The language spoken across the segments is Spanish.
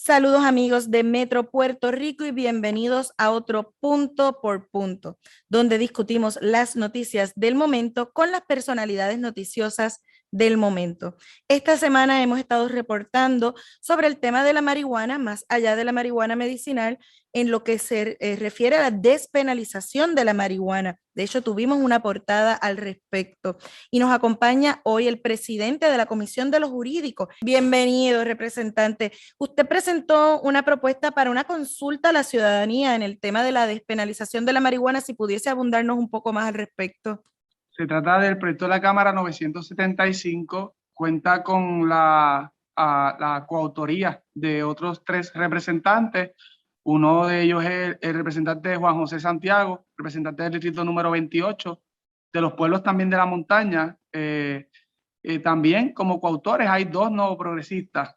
Saludos amigos de Metro Puerto Rico y bienvenidos a otro Punto por Punto, donde discutimos las noticias del momento con las personalidades noticiosas del momento. Esta semana hemos estado reportando sobre el tema de la marihuana, más allá de la marihuana medicinal, en lo que se refiere a la despenalización de la marihuana. De hecho, tuvimos una portada al respecto y nos acompaña hoy el presidente de la Comisión de los Jurídicos. Bienvenido, representante. Usted presentó una propuesta para una consulta a la ciudadanía en el tema de la despenalización de la marihuana, si pudiese abundarnos un poco más al respecto. Se trata del proyecto de la Cámara 975, cuenta con la coautoría de otros 3 representantes. Uno de ellos es el representante Juan José Santiago, representante del distrito número 28, de los pueblos también de la montaña. También como coautores hay 2 no progresistas.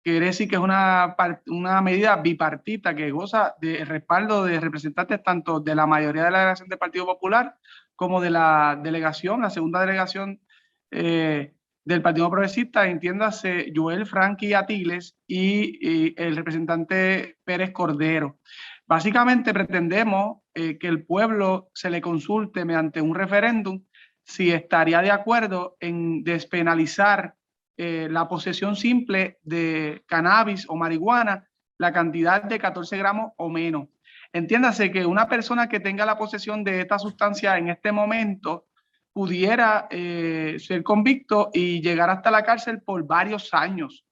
Quiere decir que es una medida bipartita que goza de respaldo de representantes tanto de la mayoría de la delegación del Partido Popular como de la delegación, la segunda delegación del Partido Progresista, entiéndase Joel Frankie Atiles y el representante Pérez Cordero. Básicamente pretendemos que el pueblo se le consulte mediante un referéndum si estaría de acuerdo en despenalizar la posesión simple de cannabis o marihuana, la cantidad de 14 gramos o menos. Entiéndase que una persona que tenga la posesión de esta sustancia en este momento pudiera ser convicto y llegar hasta la cárcel por varios años,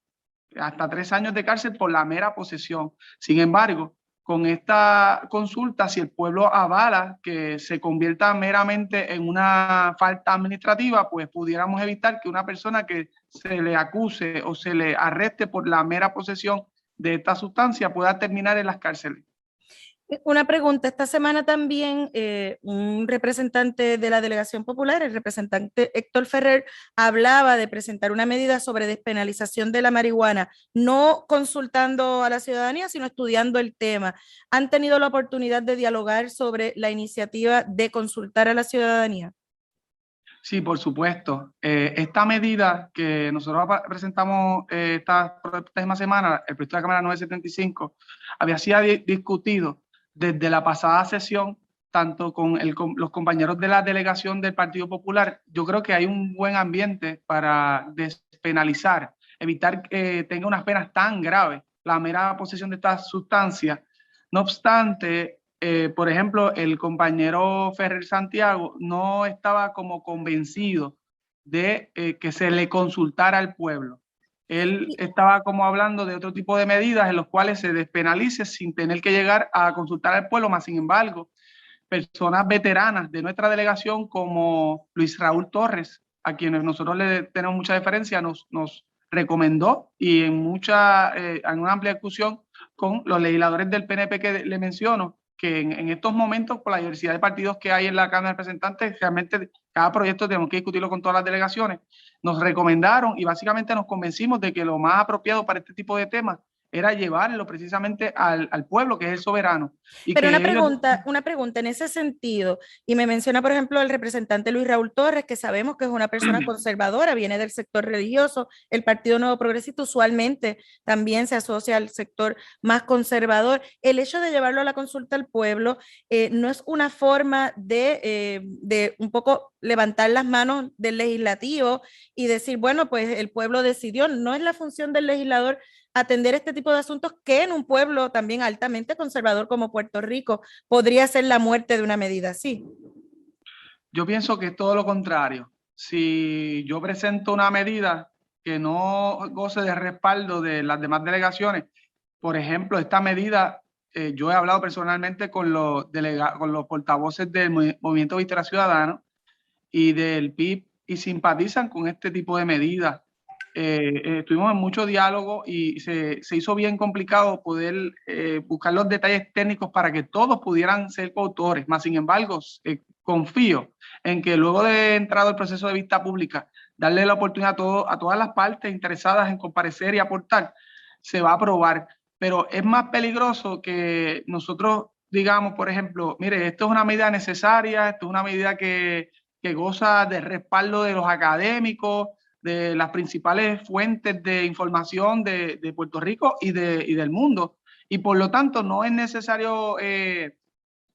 hasta 3 años de cárcel por la mera posesión. Sin embargo, con esta consulta, si el pueblo avala que se convierta meramente en una falta administrativa, pues pudiéramos evitar que una persona que se le acuse o se le arreste por la mera posesión de esta sustancia pueda terminar en las cárceles. Una pregunta, esta semana también un representante de la Delegación Popular, el representante Héctor Ferrer, hablaba de presentar una medida sobre despenalización de la marihuana, no consultando a la ciudadanía, sino estudiando el tema. ¿Han tenido la oportunidad de dialogar sobre la iniciativa de consultar a la ciudadanía? Sí, por supuesto. Esta medida que nosotros presentamos esta próxima semana, el proyecto de la Cámara 975, había sido discutido desde la pasada sesión, tanto con los compañeros de la delegación del Partido Popular. Yo creo que hay un buen ambiente para despenalizar, evitar que tenga unas penas tan graves la mera posesión de esta sustancia. No obstante, por ejemplo, el compañero Ferrer Santiago no estaba como convencido de que se le consultara al pueblo. Él estaba como hablando de otro tipo de medidas en los cuales se despenalice sin tener que llegar a consultar al pueblo, más sin embargo, personas veteranas de nuestra delegación como Luis Raúl Torres, a quienes nosotros le tenemos mucha deferencia, nos recomendó y en una amplia discusión con los legisladores del PNP que le menciono, que en estos momentos, por la diversidad de partidos que hay en la Cámara de Representantes, realmente cada proyecto tenemos que discutirlo con todas las delegaciones, nos recomendaron y básicamente nos convencimos de que lo más apropiado para este tipo de temas era llevarlo precisamente al pueblo, que es el soberano. Y Pero que ellos... una pregunta en ese sentido, y me menciona, por ejemplo, el representante Luis Raúl Torres, que sabemos que es una persona conservadora, viene del sector religioso, el Partido Nuevo Progresista usualmente también se asocia al sector más conservador. El hecho de llevarlo a la consulta al pueblo no es una forma de un poco levantar las manos del legislativo y decir, bueno, pues el pueblo decidió, no es la función del legislador atender este tipo de asuntos que en un pueblo también altamente conservador como Puerto Rico podría ser la muerte de una medida así. Yo pienso que es todo lo contrario. Si yo presento una medida que no goce de respaldo de las demás delegaciones, por ejemplo, esta medida, yo he hablado personalmente con con los portavoces del Movimiento Victoria Ciudadana y del PIB y simpatizan con este tipo de medidas. Estuvimos en mucho diálogo y se hizo bien complicado poder buscar los detalles técnicos para que todos pudieran ser coautores. Más sin embargo, confío en que luego de entrado el proceso de vista pública, darle la oportunidad a todas las partes interesadas en comparecer y aportar, se va a aprobar. Pero es más peligroso que nosotros digamos, por ejemplo, mire, esto es una medida necesaria, esto es una medida que goza de respaldo de los académicos, de las principales fuentes de información de Puerto Rico y del mundo. Y por lo tanto no es necesario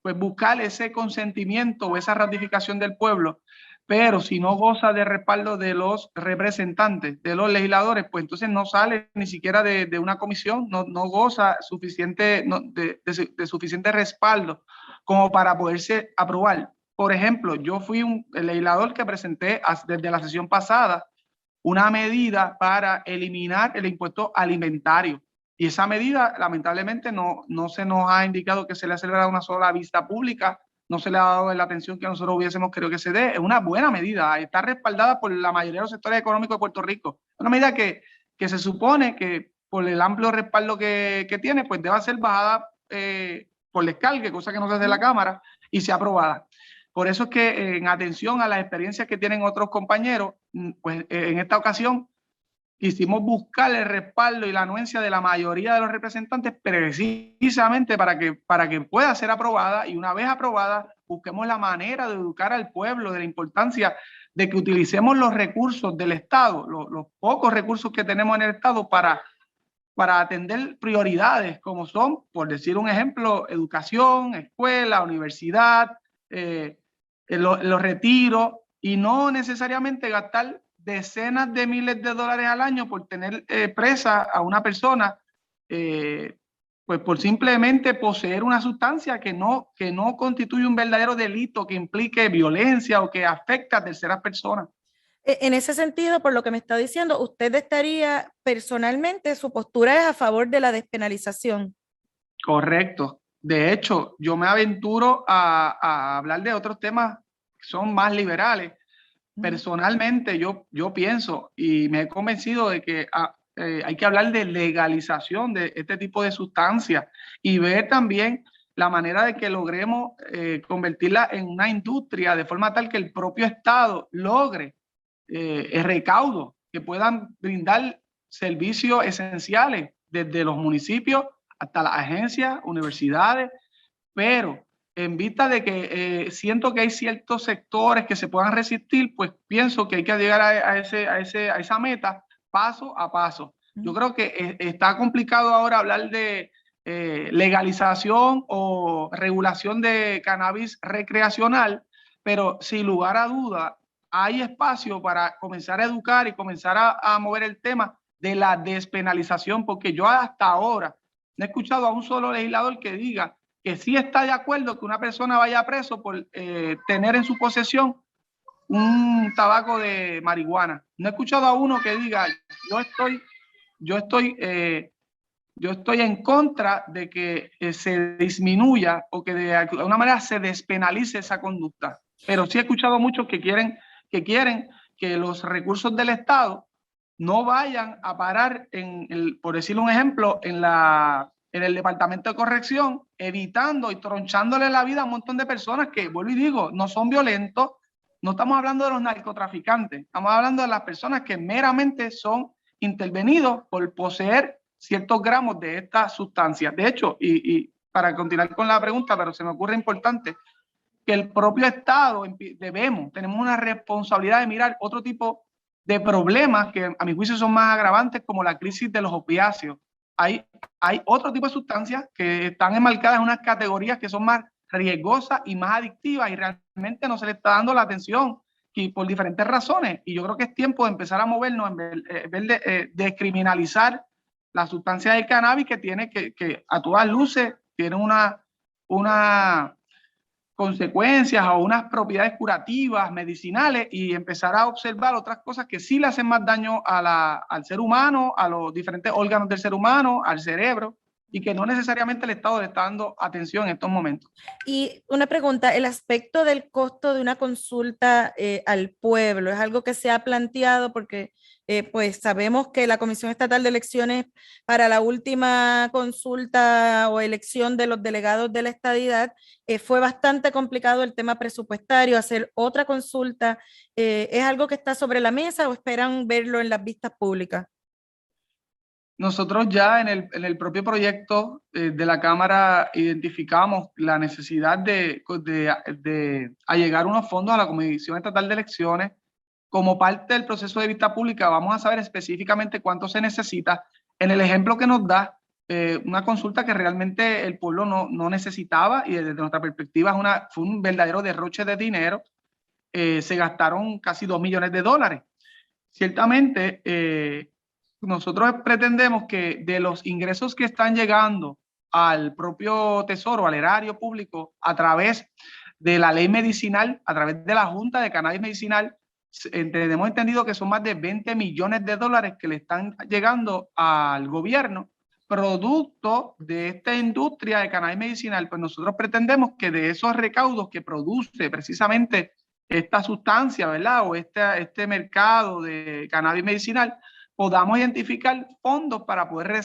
pues buscar ese consentimiento o esa ratificación del pueblo, pero si no goza de respaldo de los representantes, de los legisladores, pues entonces no sale ni siquiera de una comisión, no goza suficiente, de suficiente respaldo como para poderse aprobar. Por ejemplo, yo fui el legislador que presenté desde la sesión pasada una medida para eliminar el impuesto alimentario. Y esa medida, lamentablemente, no se nos ha indicado que se le ha celebrado una sola vista pública, no se le ha dado la atención que nosotros hubiésemos querido que se dé. Es una buena medida, está respaldada por la mayoría de los sectores económicos de Puerto Rico. Es una medida que se supone que por el amplio respaldo que tiene, pues debe ser bajada por descargue, cosa que no se hace en la Cámara, y sea aprobada. Por eso es que en atención a las experiencias que tienen otros compañeros, pues en esta ocasión quisimos buscar el respaldo y la anuencia de la mayoría de los representantes precisamente para que pueda ser aprobada, y una vez aprobada busquemos la manera de educar al pueblo de la importancia de que utilicemos los recursos del Estado, los pocos recursos que tenemos en el Estado para atender prioridades como son, por decir un ejemplo, educación, escuela, universidad, los retiros, y no necesariamente gastar decenas de miles de dólares al año por tener presa a una persona, pues por simplemente poseer una sustancia que no constituye un verdadero delito que implique violencia o que afecta a terceras personas. En ese sentido, por lo que me está diciendo, usted estaría personalmente, su postura es a favor de la despenalización. Correcto. De hecho, yo me aventuro a hablar de otros temas que son más liberales. Personalmente, yo pienso y me he convencido de que hay que hablar de legalización de este tipo de sustancias y ver también la manera de que logremos convertirla en una industria de forma tal que el propio Estado logre el recaudo, que puedan brindar servicios esenciales desde los municipios hasta las agencias, universidades, pero en vista de que siento que hay ciertos sectores que se puedan resistir, pues pienso que hay que llegar a esa meta paso a paso. Yo creo que está complicado ahora hablar de legalización o regulación de cannabis recreacional, pero sin lugar a duda hay espacio para comenzar a educar y comenzar a mover el tema de la despenalización, porque yo hasta ahora no he escuchado a un solo legislador que diga que sí está de acuerdo que una persona vaya preso por tener en su posesión un tabaco de marihuana. No he escuchado a uno que diga yo estoy en contra de que se disminuya o que de alguna manera se despenalice esa conducta. Pero sí he escuchado a muchos que quieren que los recursos del Estado no vayan a parar por decirle un ejemplo, en el Departamento de Corrección, evitando y tronchándole la vida a un montón de personas que, vuelvo y digo, no son violentos. No estamos hablando de los narcotraficantes, estamos hablando de las personas que meramente son intervenidos por poseer ciertos gramos de esta sustancia. De hecho, y para continuar con la pregunta, pero se me ocurre importante, que el propio Estado tenemos una responsabilidad de mirar otro tipo de problemas que a mi juicio son más agravantes, como la crisis de los opiáceos. Hay otro tipo de sustancias que están enmarcadas en unas categorías que son más riesgosas y más adictivas y realmente no se le está dando la atención y por diferentes razones. Y yo creo que es tiempo de empezar a movernos en vez de descriminalizar la sustancia del cannabis, que tiene que a todas luces tiene una consecuencias o unas propiedades curativas, medicinales, y empezar a observar otras cosas que sí le hacen más daño al ser humano, a los diferentes órganos del ser humano, al cerebro, y que no necesariamente el Estado le está dando atención en estos momentos. Y una pregunta, el aspecto del costo de una consulta al pueblo, ¿es algo que se ha planteado? Porque pues sabemos que la Comisión Estatal de Elecciones para la última consulta o elección de los delegados de la estadidad fue bastante complicado el tema presupuestario, hacer otra consulta. ¿Es algo que está sobre la mesa o esperan verlo en las vistas públicas? Nosotros ya en el propio proyecto de la Cámara identificamos la necesidad de allegar unos fondos a la Comisión Estatal de Elecciones como parte del proceso de vista pública vamos a saber específicamente cuánto se necesita. En el ejemplo que nos da, una consulta que realmente el pueblo no necesitaba y desde nuestra perspectiva fue un verdadero derroche de dinero. Se gastaron casi $2 millones. Ciertamente, nosotros pretendemos que de los ingresos que están llegando al propio Tesoro, al erario público, a través de la ley medicinal, a través de la Junta de Cannabis Medicinal, hemos entendido que son más de $20 millones que le están llegando al gobierno, producto de esta industria de cannabis medicinal. Pues nosotros pretendemos que de esos recaudos que produce precisamente esta sustancia, ¿verdad? O este mercado de cannabis medicinal, podamos identificar fondos para poder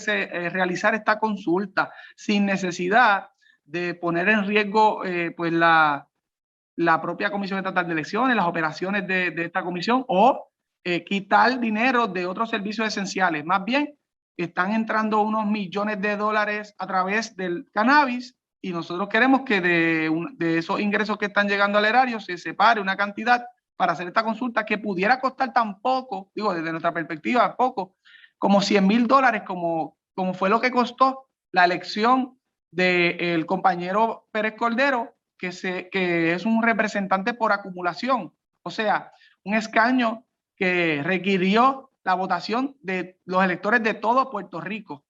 realizar esta consulta sin necesidad de poner en riesgo pues la propia Comisión Estatal de Elecciones, las operaciones de esta comisión, o quitar dinero de otros servicios esenciales. Más bien, están entrando unos millones de dólares a través del cannabis y nosotros queremos que de esos ingresos que están llegando al erario se separe una cantidad para hacer esta consulta que pudiera costar tan poco, digo, desde nuestra perspectiva, poco, como $100,000, como fue lo que costó la elección del compañero Pérez Cordero, que es un representante por acumulación, o sea, un escaño que requirió la votación de los electores de todo Puerto Rico.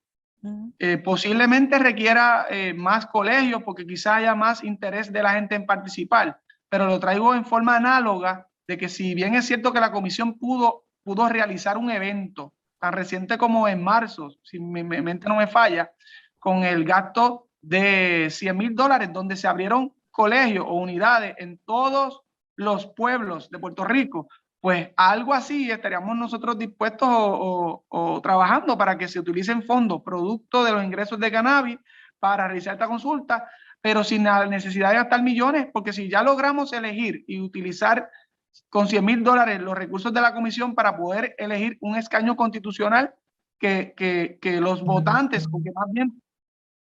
Posiblemente requiera más colegios porque quizá haya más interés de la gente en participar, pero lo traigo en forma análoga de que si bien es cierto que la comisión pudo realizar un evento tan reciente como en marzo, si mi mente no me falla, con el gasto de $100,000, donde se abrieron colegios o unidades en todos los pueblos de Puerto Rico, pues algo así estaríamos nosotros dispuestos o trabajando para que se utilicen fondos producto de los ingresos de cannabis para realizar esta consulta, pero sin la necesidad de gastar millones, porque si ya logramos elegir y utilizar con $100,000 los recursos de la comisión para poder elegir un escaño constitucional que los votantes, o que más bien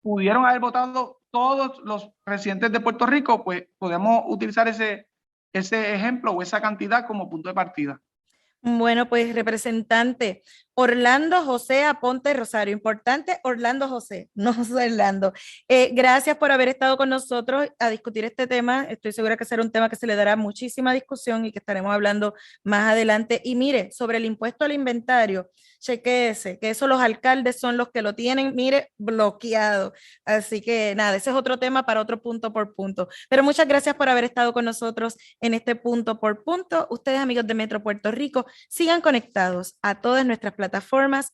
pudieron haber votado todos los residentes de Puerto Rico, pues podemos utilizar ese ejemplo o esa cantidad como punto de partida. Bueno, pues representante Orlando José Aponte Rosario, importante Orlando José, no José Orlando. Gracias por haber estado con nosotros a discutir este tema. Estoy segura que será un tema que se le dará muchísima discusión y que estaremos hablando más adelante. Y mire, sobre el impuesto al inventario, chequéese, que eso los alcaldes son los que lo tienen, mire, bloqueado. Así que nada, ese es otro tema para otro punto por punto. Pero muchas gracias por haber estado con nosotros en este punto por punto. Ustedes, amigos de Metro Puerto Rico, sigan conectados a todas nuestras plataformas